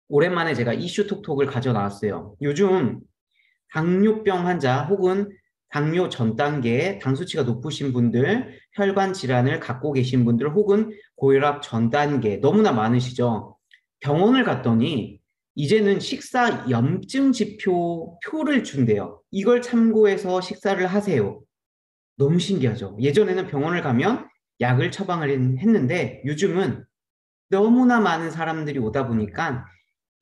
오랜만에 제가 이슈 톡톡을 가져 나왔어요. 요즘 당뇨병 환자 혹은 당뇨 전 단계 당 수치가 높으신 분들, 혈관 질환을 갖고 계신 분들 혹은 고혈압 전 단계 너무나 많으시죠. 병원을 갔더니 이제는 식사 염증 지표 표를 준대요. 이걸 참고해서 식사를 하세요. 너무 신기하죠. 예전에는 병원을 가면 약을 처방을 했는데 요즘은 너무나 많은 사람들이 오다 보니까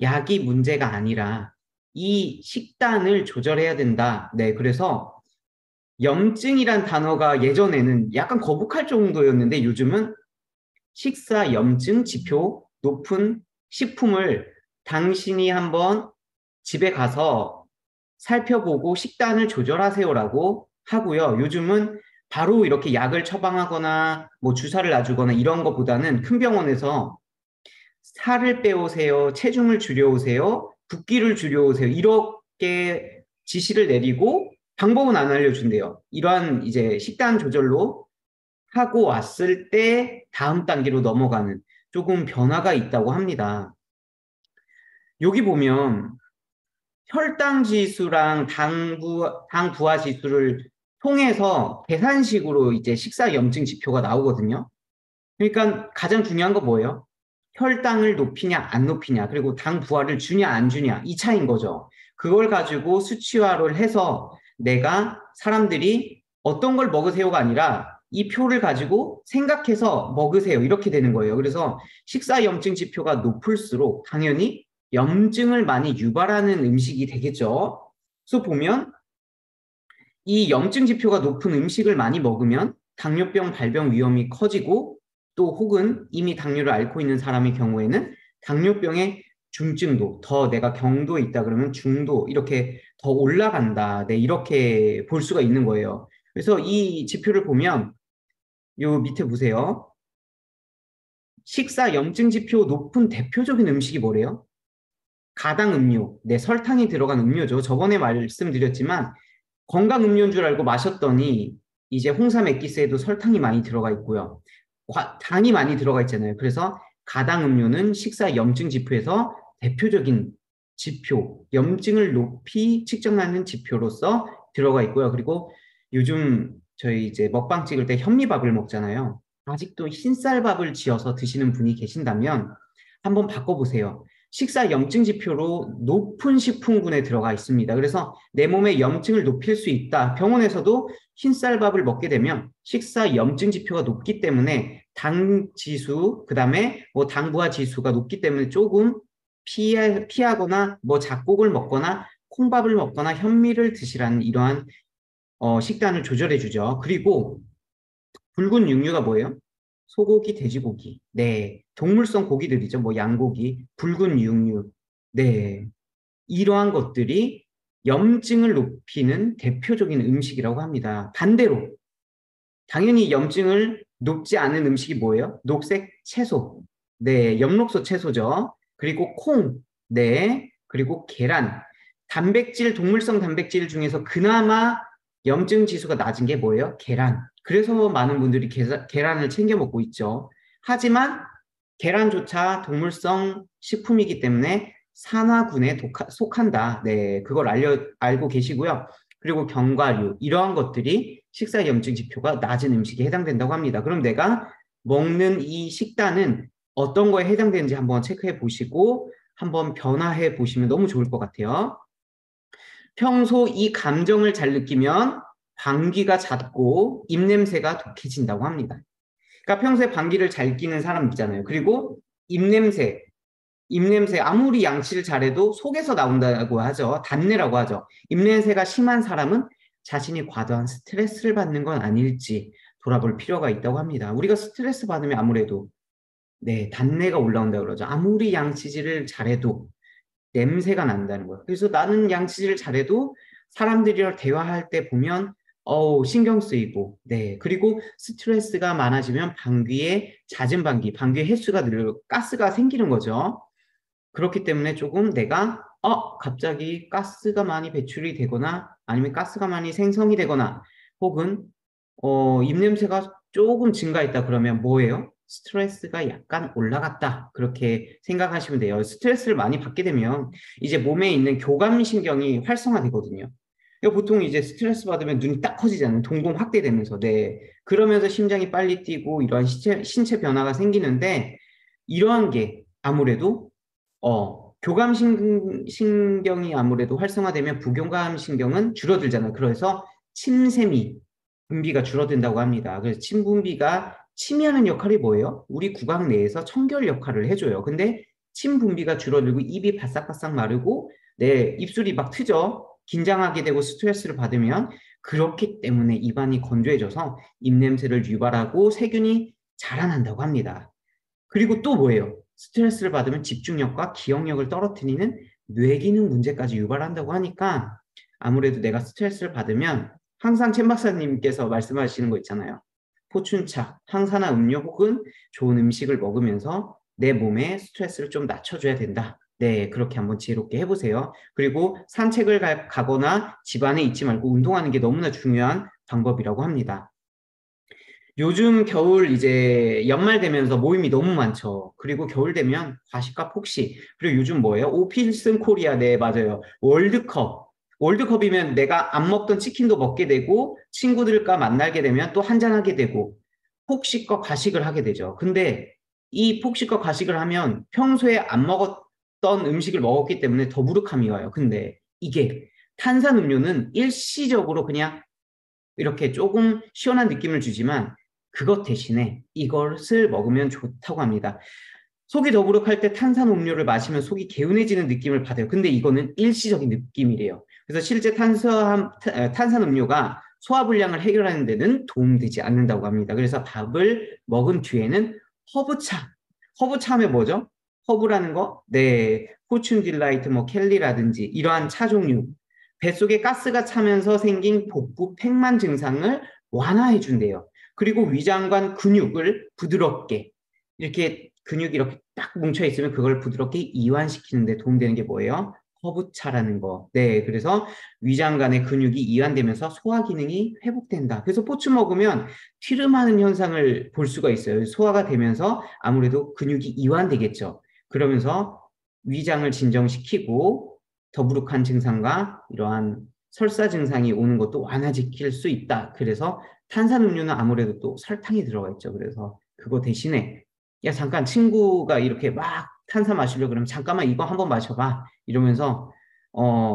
약이 문제가 아니라 이 식단을 조절해야 된다. 네, 그래서 염증이란 단어가 예전에는 약간 거북할 정도였는데 요즘은 식사 염증 지표 높은 식품을 당신이 한번 집에 가서 살펴보고 식단을 조절하세요라고 하고요. 요즘은 바로 이렇게 약을 처방하거나 뭐 주사를 놔주거나 이런 것보다는 큰 병원에서 살을 빼오세요, 체중을 줄여오세요, 붓기를 줄여오세요. 이렇게 지시를 내리고 방법은 안 알려준대요. 이러한 이제 식단 조절로 하고 왔을 때 다음 단계로 넘어가는 조금 변화가 있다고 합니다. 여기 보면 혈당 지수랑 당 부하 지수를 통해서 계산식으로 이제 식사 염증 지표가 나오거든요. 그러니까 가장 중요한 거 뭐예요? 혈당을 높이냐 안 높이냐 그리고 당 부하를 주냐 안 주냐 이 차이인 거죠. 그걸 가지고 수치화를 해서 내가 사람들이 어떤 걸 먹으세요가 아니라 이 표를 가지고 생각해서 먹으세요 이렇게 되는 거예요. 그래서 식사 염증 지표가 높을수록 당연히 염증을 많이 유발하는 음식이 되겠죠. 그래서 보면 이 염증 지표가 높은 음식을 많이 먹으면 당뇨병 발병 위험이 커지고 또 혹은 이미 당뇨를 앓고 있는 사람의 경우에는 당뇨병의 중증도 더 내가 경도에 있다 그러면 중도 이렇게 더 올라간다. 네, 이렇게 볼 수가 있는 거예요. 그래서 이 지표를 보면 요 밑에 보세요. 식사 염증 지표 높은 대표적인 음식이 뭐래요? 가당 음료. 네, 설탕이 들어간 음료죠. 저번에 말씀드렸지만 건강 음료인 줄 알고 마셨더니 이제 홍삼 엑기스에도 설탕이 많이 들어가 있고요. 당이 많이 들어가 있잖아요. 그래서 가당 음료는 식사 염증 지표에서 대표적인 지표, 염증을 높이 측정하는 지표로서 들어가 있고요. 그리고 요즘 저희 이제 먹방 찍을 때 현미밥을 먹잖아요. 아직도 흰쌀밥을 지어서 드시는 분이 계신다면 한번 바꿔보세요. 식사 염증 지표로 높은 식품군에 들어가 있습니다. 그래서 내 몸의 염증을 높일 수 있다. 병원에서도 흰쌀밥을 먹게 되면 식사 염증 지표가 높기 때문에 당 지수, 그 다음에 뭐 당부하 지수가 높기 때문에 조금 피하거나 뭐 잡곡을 먹거나 콩밥을 먹거나 현미를 드시라는 이러한 식단을 조절해 주죠. 그리고 붉은 육류가 뭐예요? 소고기, 돼지고기. 네. 동물성 고기들이죠. 뭐 양고기, 붉은 육류. 네. 이러한 것들이 염증을 높이는 대표적인 음식이라고 합니다. 반대로 당연히 염증을 높지 않은 음식이 뭐예요? 녹색 채소. 네, 엽록소 채소죠. 그리고 콩. 네. 그리고 계란. 단백질, 동물성 단백질 중에서 그나마 염증 지수가 낮은 게 뭐예요? 계란. 그래서 많은 분들이 계란을 챙겨 먹고 있죠. 하지만 계란조차 동물성 식품이기 때문에 산화군에 속한다. 네, 그걸 알고 계시고요. 그리고 견과류, 이러한 것들이 식사 염증 지표가 낮은 음식에 해당된다고 합니다. 그럼 내가 먹는 이 식단은 어떤 거에 해당되는지 한번 체크해 보시고 한번 변화해 보시면 너무 좋을 것 같아요. 평소 이 감정을 잘 느끼면 방귀가 잦고 입냄새가 독해진다고 합니다. 그러니까 평소에 방귀를 잘 끼는 사람 있잖아요. 그리고 입냄새, 입냄새 아무리 양치를 잘해도 속에서 나온다고 하죠. 단내라고 하죠. 입냄새가 심한 사람은 자신이 과도한 스트레스를 받는 건 아닐지 돌아볼 필요가 있다고 합니다. 우리가 스트레스 받으면 아무래도 네, 단내가 올라온다고 그러죠. 아무리 양치질을 잘해도 냄새가 난다는 거예요. 그래서 나는 양치질을 잘해도 사람들이랑 대화할 때 보면 신경 쓰이고, 네. 그리고 스트레스가 많아지면 방귀에 잦은 방귀의 횟수가 늘고 가스가 생기는 거죠. 그렇기 때문에 조금 내가 갑자기 가스가 많이 배출이 되거나 아니면 가스가 많이 생성이 되거나 혹은 입냄새가 조금 증가했다 그러면 뭐예요? 스트레스가 약간 올라갔다. 그렇게 생각하시면 돼요. 스트레스를 많이 받게 되면 이제 몸에 있는 교감신경이 활성화되거든요. 보통 이제 스트레스 받으면 눈이 딱 커지잖아요. 동공 확대되면서. 네. 그러면서 심장이 빨리 뛰고 이러한 신체 변화가 생기는데 이러한 게 아무래도 교감신경이 아무래도 활성화되면 부교감신경은 줄어들잖아요. 그래서 침샘이 분비가 줄어든다고 합니다. 그래서 침 분비가 침이 하는 역할이 뭐예요? 우리 구강 내에서 청결 역할을 해줘요. 근데 침 분비가 줄어들고 입이 바싹바싹 마르고 내 입술이 막 트죠. 긴장하게 되고 스트레스를 받으면 그렇기 때문에 입안이 건조해져서 입냄새를 유발하고 세균이 자라난다고 합니다. 그리고 또 뭐예요? 스트레스를 받으면 집중력과 기억력을 떨어뜨리는 뇌기능 문제까지 유발한다고 하니까 아무래도 내가 스트레스를 받으면 항상 chen 박사님께서 말씀하시는 거 있잖아요. 포춘차, 항산화 음료 혹은 좋은 음식을 먹으면서 내 몸에 스트레스를 좀 낮춰줘야 된다. 네, 그렇게 한번 지혜롭게 해보세요. 그리고 산책을 가거나 집안에 있지 말고 운동하는 게 너무나 중요한 방법이라고 합니다. 요즘 겨울 이제 연말 되면서 모임이 너무 많죠. 그리고 겨울 되면 과식과 폭식. 그리고 요즘 뭐예요? 오필슨 코리아. 네, 맞아요. 월드컵. 월드컵이면 내가 안 먹던 치킨도 먹게 되고 친구들과 만나게 되면 또 한잔하게 되고 폭식과 과식을 하게 되죠. 근데 이 폭식과 과식을 하면 평소에 안 먹었던 음식을 먹었기 때문에 더부룩함이 와요. 근데 이게 탄산음료는 일시적으로 그냥 이렇게 조금 시원한 느낌을 주지만 그것 대신에 이것을 먹으면 좋다고 합니다. 속이 더부룩할 때 탄산음료를 마시면 속이 개운해지는 느낌을 받아요. 근데 이거는 일시적인 느낌이래요. 그래서 실제 탄산음료가 소화불량을 해결하는 데는 도움되지 않는다고 합니다. 그래서 밥을 먹은 뒤에는 허브차. 허브차 하면 뭐죠? 허브라는 거? 네, 포춘 딜라이트, 뭐 켈리라든지 이러한 차 종류. 뱃속에 가스가 차면서 생긴 복부 팽만 증상을 완화해 준대요. 그리고 위장관 근육을 부드럽게 이렇게 근육이 이렇게 딱 뭉쳐 있으면 그걸 부드럽게 이완시키는 데 도움되는 게 뭐예요? 허브차라는 거. 네, 그래서 위장관의 근육이 이완되면서 소화 기능이 회복된다. 그래서 포츠 먹으면 트름하는 현상을 볼 수가 있어요. 소화가 되면서 아무래도 근육이 이완되겠죠. 그러면서 위장을 진정시키고 더부룩한 증상과 이러한 설사 증상이 오는 것도 완화시킬 수 있다. 그래서 탄산음료는 아무래도 또 설탕이 들어가 있죠. 그래서 그거 대신에 야 잠깐 친구가 이렇게 막 탄산 마시려고 그러면 잠깐만 이거 한번 마셔봐 이러면서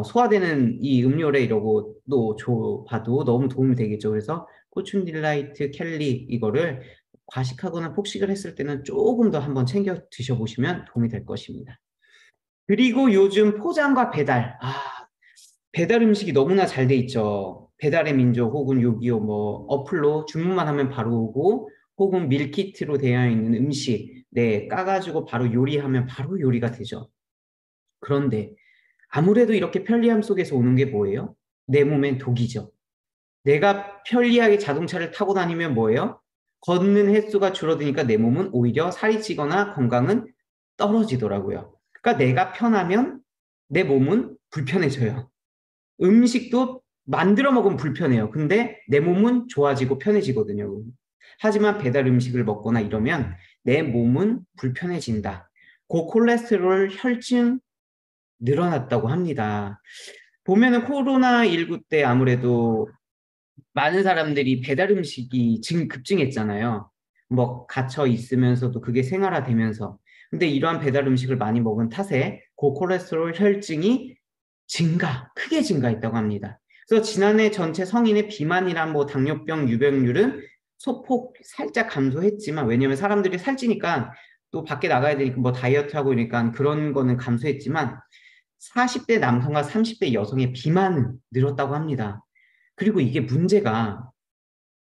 소화되는 이 음료래 이러고 또 줘봐도 너무 도움이 되겠죠. 그래서 포춘 딜라이트 켈리 이거를 과식하거나 폭식을 했을 때는 조금 더 한번 챙겨 드셔보시면 도움이 될 것입니다. 그리고 요즘 포장과 배달. 배달 음식이 너무나 잘 돼 있죠. 배달의 민족 혹은 요기요 뭐 어플로 주문만 하면 바로 오고 혹은 밀키트로 되어 있는 음식 네 까가지고 바로 요리하면 바로 요리가 되죠. 그런데 아무래도 이렇게 편리함 속에서 오는 게 뭐예요? 내 몸엔 독이죠. 내가 편리하게 자동차를 타고 다니면 뭐예요? 걷는 횟수가 줄어드니까 내 몸은 오히려 살이 찌거나 건강은 떨어지더라고요. 그러니까 내가 편하면 내 몸은 불편해져요. 음식도 만들어 먹으면 불편해요. 근데 내 몸은 좋아지고 편해지거든요. 하지만 배달 음식을 먹거나 이러면 내 몸은 불편해진다. 고콜레스테롤 혈증 늘어났다고 합니다. 보면은 코로나19 때 아무래도 많은 사람들이 배달 음식이 급증했잖아요. 뭐 갇혀 있으면서도 그게 생활화되면서. 근데 이러한 배달 음식을 많이 먹은 탓에 고콜레스테롤 혈증이 크게 증가했다고 합니다. 그래서 지난해 전체 성인의 비만이란 뭐 당뇨병 유병률은 소폭 살짝 감소했지만 왜냐면 사람들이 살찌니까 또 밖에 나가야 되니까 뭐 다이어트하고 이러니까 그런 거는 감소했지만 40대 남성과 30대 여성의 비만은 늘었다고 합니다. 그리고 이게 문제가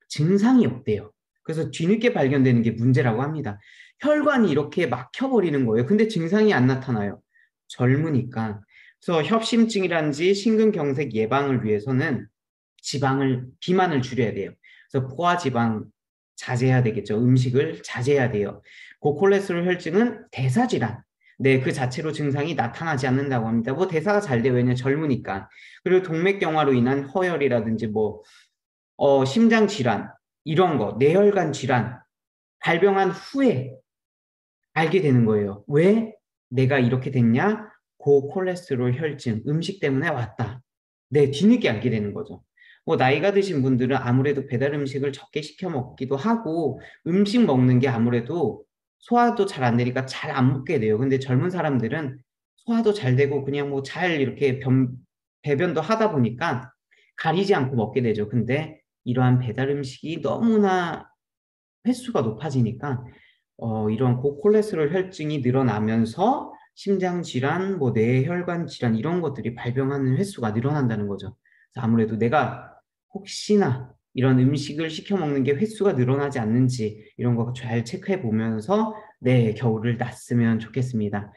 증상이 없대요. 그래서 뒤늦게 발견되는 게 문제라고 합니다. 혈관이 이렇게 막혀버리는 거예요. 근데 증상이 안 나타나요. 젊으니까. 그래서 협심증이라든지 심근경색 예방을 위해서는 비만을 줄여야 돼요. 그래서 포화지방 자제해야 되겠죠. 음식을 자제해야 돼요. 고콜레스테롤 혈증은 대사질환. 네, 그 자체로 증상이 나타나지 않는다고 합니다. 뭐 대사가 잘 돼요. 왜냐면 젊으니까. 그리고 동맥경화로 인한 허혈이라든지 뭐 심장 질환 이런 거, 뇌혈관 질환 발병한 후에 알게 되는 거예요. 왜 내가 이렇게 됐냐? 고콜레스테롤 혈증, 음식 때문에 왔다. 네, 뒤늦게 알게 되는 거죠. 뭐 나이가 드신 분들은 아무래도 배달 음식을 적게 시켜 먹기도 하고 음식 먹는 게 아무래도 소화도 잘 안 되니까 잘 안 먹게 돼요. 근데 젊은 사람들은 소화도 잘 되고 그냥 뭐 잘 이렇게 배변도 하다 보니까 가리지 않고 먹게 되죠. 근데 이러한 배달 음식이 너무나 횟수가 높아지니까 이런 고콜레스테롤 혈증이 늘어나면서 심장 질환, 뭐 뇌혈관 질환 이런 것들이 발병하는 횟수가 늘어난다는 거죠. 그래서 아무래도 내가 혹시나 이런 음식을 시켜 먹는 게 횟수가 늘어나지 않는지 이런 거 잘 체크해 보면서 네, 겨울을 났으면 좋겠습니다.